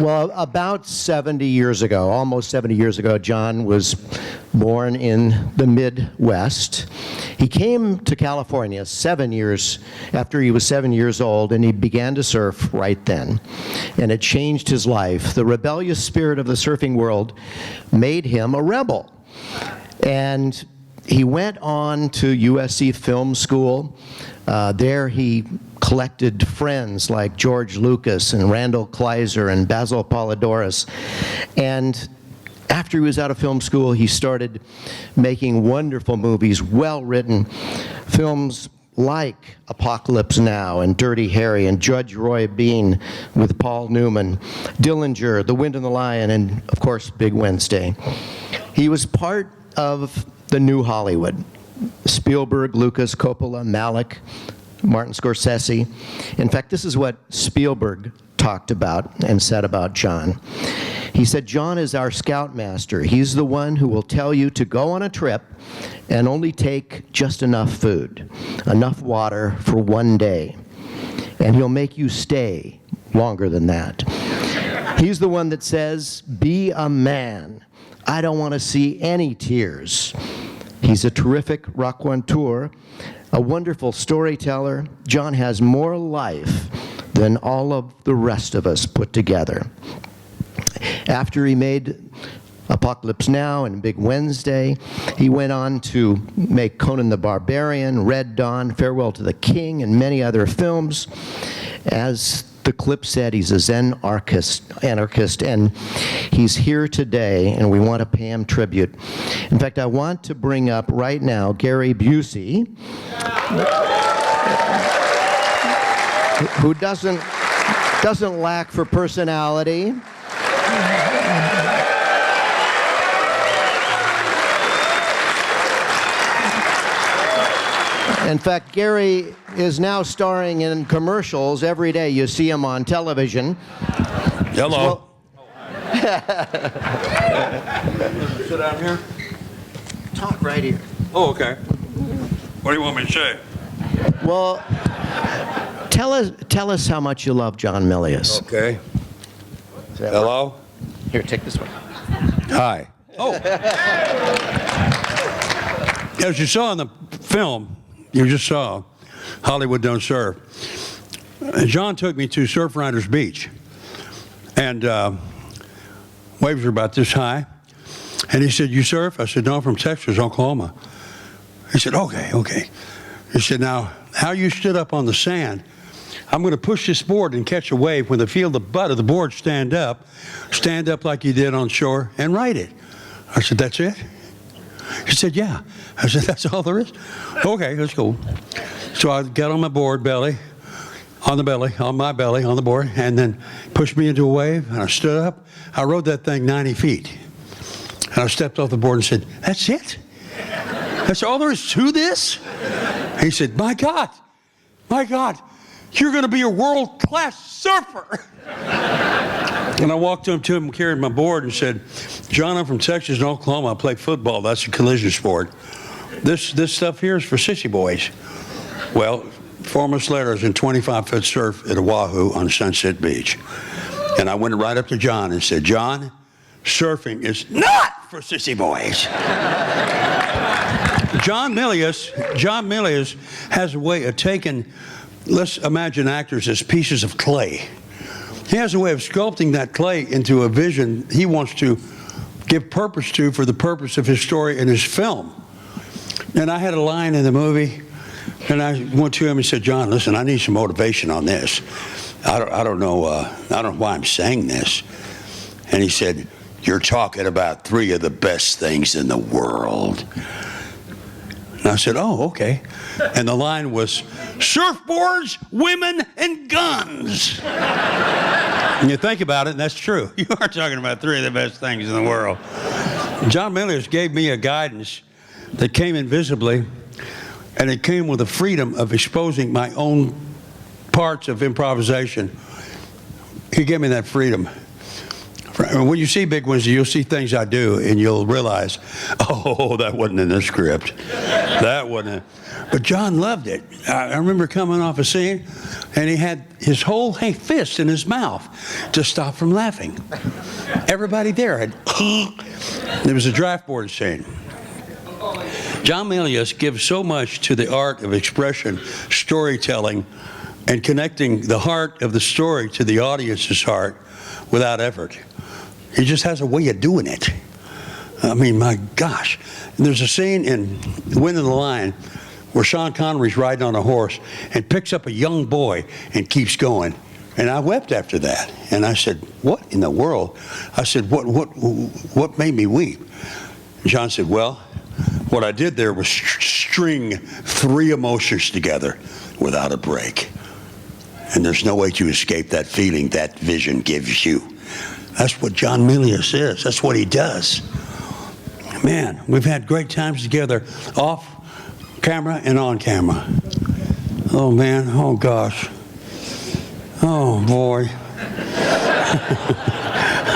Well, about 70 years ago, almost 70 years ago, John was born in the Midwest. He came to California 7 years after he was 7 years old, and he began to surf right then. And it changed his life. The rebellious spirit of the surfing world made him a rebel. And he went on to USC Film School. There he collected friends like George Lucas and Randall Kleiser and Basil Polidorus. And after he was out of film school, he started making wonderful movies, well-written films like Apocalypse Now and Dirty Harry and Judge Roy Bean with Paul Newman, Dillinger, The Wind and the Lion, and of course, Big Wednesday. He was part of the new Hollywood. Spielberg, Lucas, Coppola, Malick, Martin Scorsese. In fact, this is what Spielberg talked about and said about John. He said, John is our scoutmaster. He's the one who will tell you to go on a trip and only take just enough food, enough water for one day. And he'll make you stay longer than that. He's the one that says, be a man. I don't want to see any tears. He's a terrific raconteur, a wonderful storyteller. John has more life than all of the rest of us put together. After he made Apocalypse Now and Big Wednesday, he went on to make Conan the Barbarian, Red Dawn, Farewell to the King, and many other films. As the clip said, he's a Zen anarchist, and he's here today, and we want to pay him tribute. In fact, I want to bring up right now Gary Busey, who doesn't lack for personality. In fact, Gary is now starring in commercials every day. You see him on television. Hello. Sit down here? Talk right here. Oh, okay. What do you want me to say? Well, tell us how much you love John Milius. Okay. Hello? Here, take this one. Hi. Oh. As you saw in the film, you just saw Hollywood Don't Surf. John took me to Surf Riders Beach, and waves were about this high. And he said, you surf? I said, no, I'm from Texas, Oklahoma. He said, okay. He said, now, how you stood up on the sand, I'm going to push this board and catch a wave. When they feel the butt of the board stand up like you did on shore and ride it. I said, that's it? He said, yeah. I said, that's all there is? Okay, that's cool. So I got on my board belly, on my belly, on the board, and then pushed me into a wave, and I stood up. I rode that thing 90 feet. And I stepped off the board and said, that's it? That's all there is to this? He said, my God, you're going to be a world-class surfer. And I walked up to him, carried my board, and said, John, I'm from Texas and Oklahoma. I play football. That's a collision sport. This stuff here is for sissy boys. Well, 4 months later, I was in 25-foot surf at Oahu on Sunset Beach. And I went right up to John and said, John, surfing is not for sissy boys. John Milius has a way of taking, let's imagine actors as pieces of clay. He has a way of sculpting that clay into a vision he wants to give purpose to for the purpose of his story and his film. And I had a line in the movie, and I went to him and said, John, listen, I need some motivation on this. I don't know why I'm saying this. And he said, you're talking about 3 of the best things in the world. And I said, oh, okay. And the line was, surfboards, women, and guns. And you think about it, and that's true. You are talking about 3 of the best things in the world. John Milius gave me a guidance that came invisibly, and it came with the freedom of exposing my own parts of improvisation. He gave me that freedom. When you see Big Wednesday, you'll see things I do, and you'll realize, oh, that wasn't in the script. That wasn't it. But John loved it. I remember coming off a scene, and he had his whole fist in his mouth to stop from laughing. Everybody there had, there was a draft board scene. John Milius gives so much to the art of expression, storytelling, and connecting the heart of the story to the audience's heart without effort. He just has a way of doing it. I mean, my gosh. There's a scene in Wind of the Lion where Sean Connery's riding on a horse and picks up a young boy and keeps going. And I wept after that. And I said, what in the world? I said, what made me weep? And John said, well, what I did there was string 3 emotions together without a break. And there's no way to escape that feeling that vision gives you. That's what John Milius is. That's what he does. Man, we've had great times together off camera and on camera. Oh, man. Oh, gosh. Oh, boy.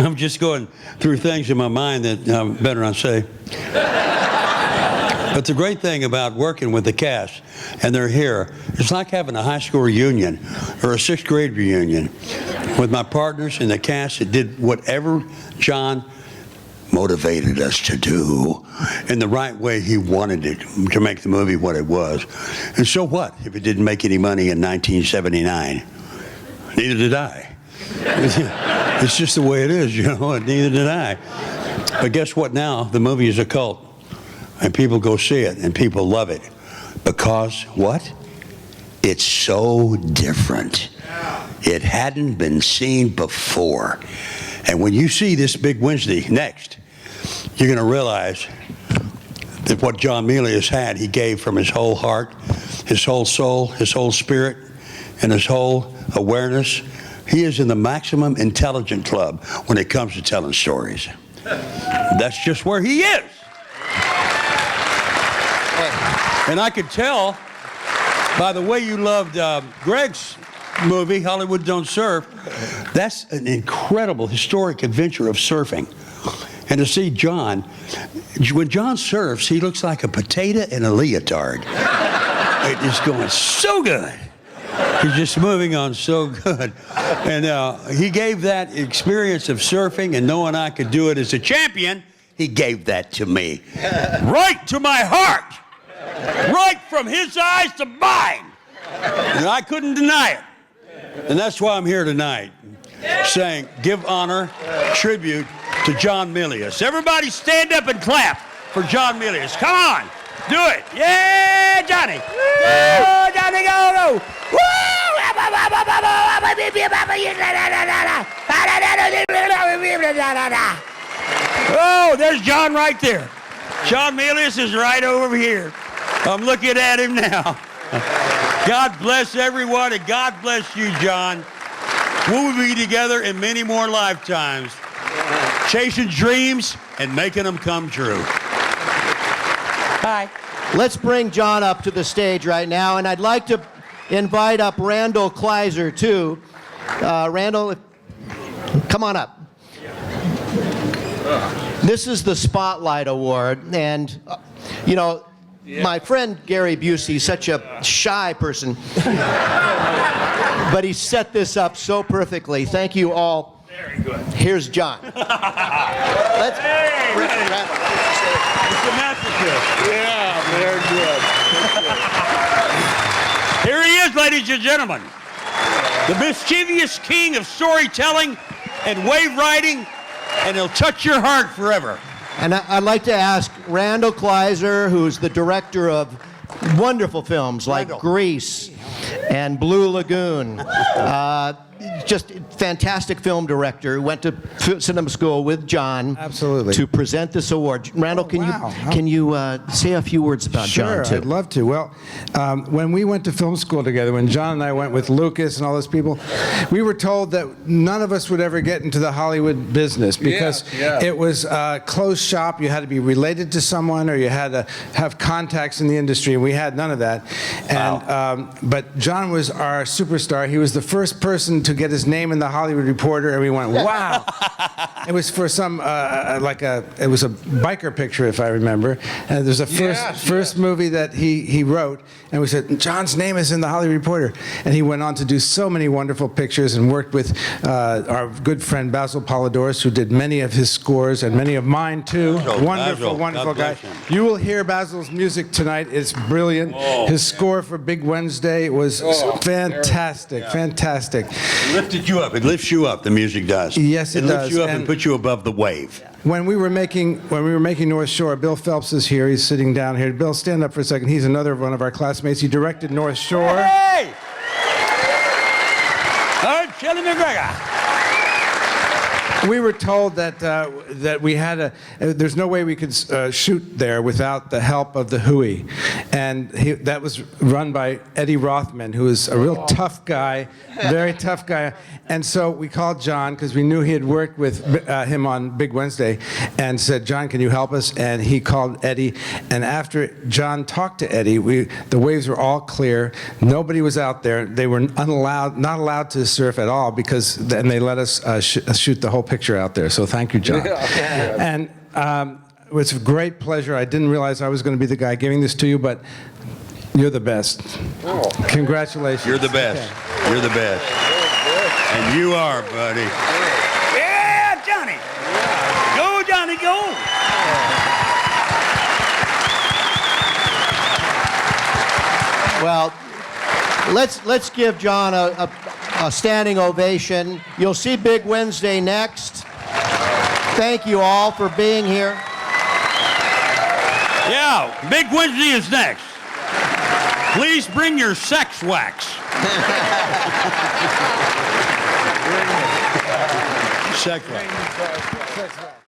I'm just going through things in my mind that I better not say. But the great thing about working with the cast, and they're here, it's like having a high school reunion or a 6th grade reunion with my partners in the cast that did whatever John motivated us to do in the right way he wanted it to make the movie what it was. And so what if it didn't make any money in 1979? Neither did I. It's just the way it is, you know, and neither did I. But guess what now? The movie is a cult. And people go see it, and people love it. Because what? It's so different. It hadn't been seen before. And when you see this Big Wednesday next, you're going to realize that what John Milius had, he gave from his whole heart, his whole soul, his whole spirit, and his whole awareness. He is in the maximum intelligent club when it comes to telling stories. That's just where he is. And I could tell by the way you loved Greg's movie, Hollywood Don't Surf. That's an incredible historic adventure of surfing. And to see John, when John surfs, he looks like a potato in a leotard. It is going so good. He's just moving on so good. And he gave that experience of surfing and knowing I could do it as a champion, he gave that to me. Right to my heart. Right from his eyes to mine. And I couldn't deny it. And that's why I'm here tonight, saying, give honor, tribute to John Milius. Everybody stand up and clap for John Milius. Come on, do it. Yeah, Johnny. Go, Johnny, go, go. Woo! Oh, there's John right there. John Milius is right over here. I'm looking at him now. God bless everyone, and God bless you, John. We'll be together in many more lifetimes, chasing dreams and making them come true. Bye. Let's bring John up to the stage right now, and I'd like to invite up Randall Kleiser, too. Randall, come on up. This is the Spotlight Award, and, you know, my friend Gary Busey, such a shy person, but he set this up so perfectly. Thank you all. Very good. Here's John. Let's bring Randall. It's a masterpiece. Yeah, very good. Here he is, ladies and gentlemen. The mischievous king of storytelling and wave riding, and he'll touch your heart forever. And I'd like to ask Randall Kleiser, who's the director of wonderful films like Grease and Blue Lagoon. Just fantastic film director. Went to cinema school with John. Absolutely. To present this award. Randall, can you say a few words about John, too? Sure, I'd love to. Well, when we went to film school together, when John and I went with Lucas and all those people, we were told that none of us would ever get into the Hollywood business because it was a closed shop. You had to be related to someone or you had to have contacts in the industry, and we had none of that. And but John was our superstar. He was the first person to get his name in the Hollywood Reporter, and we went, wow. It was for some, it was a biker picture, if I remember. And there's a first movie that he wrote, and we said, John's name is in the Hollywood Reporter. And he went on to do so many wonderful pictures and worked with our good friend Basil Polidorus, who did many of his scores and many of mine too. Wonderful, wonderful guy. You will hear Basil's music tonight. It's brilliant. His score for Big Wednesday was fantastic, fantastic. It lifted you up. It lifts you up, the music does. Yes, it does. It lifts you up and puts you above the wave. When we were making North Shore, Bill Phelps is here. He's sitting down here. Bill, stand up for a second. He's another one of our classmates. He directed North Shore. Hey! Shelley McGregor. We were told that we had there's no way we could shoot there without the help of the Hui, and that was run by Eddie Rothman, who is a real tough guy, very tough guy. And so we called John because we knew he had worked with him on Big Wednesday, and said, John, can you help us? And he called Eddie, and after John talked to Eddie, the waves were all clear. Nobody was out there. They were not allowed to surf at all and they let us shoot the whole picture out there. So thank you, John. And it was a great pleasure. I didn't realize I was going to be the guy giving this to you, but you're the best. Congratulations. You're the best. Okay. You're the best. And you are, buddy. Yeah, Johnny. Go, Johnny, go. Well, let's give John a standing ovation. You'll see Big Wednesday next. Thank you all for being here. Yeah, Big Wednesday is next. Please bring your sex wax. Sex wax.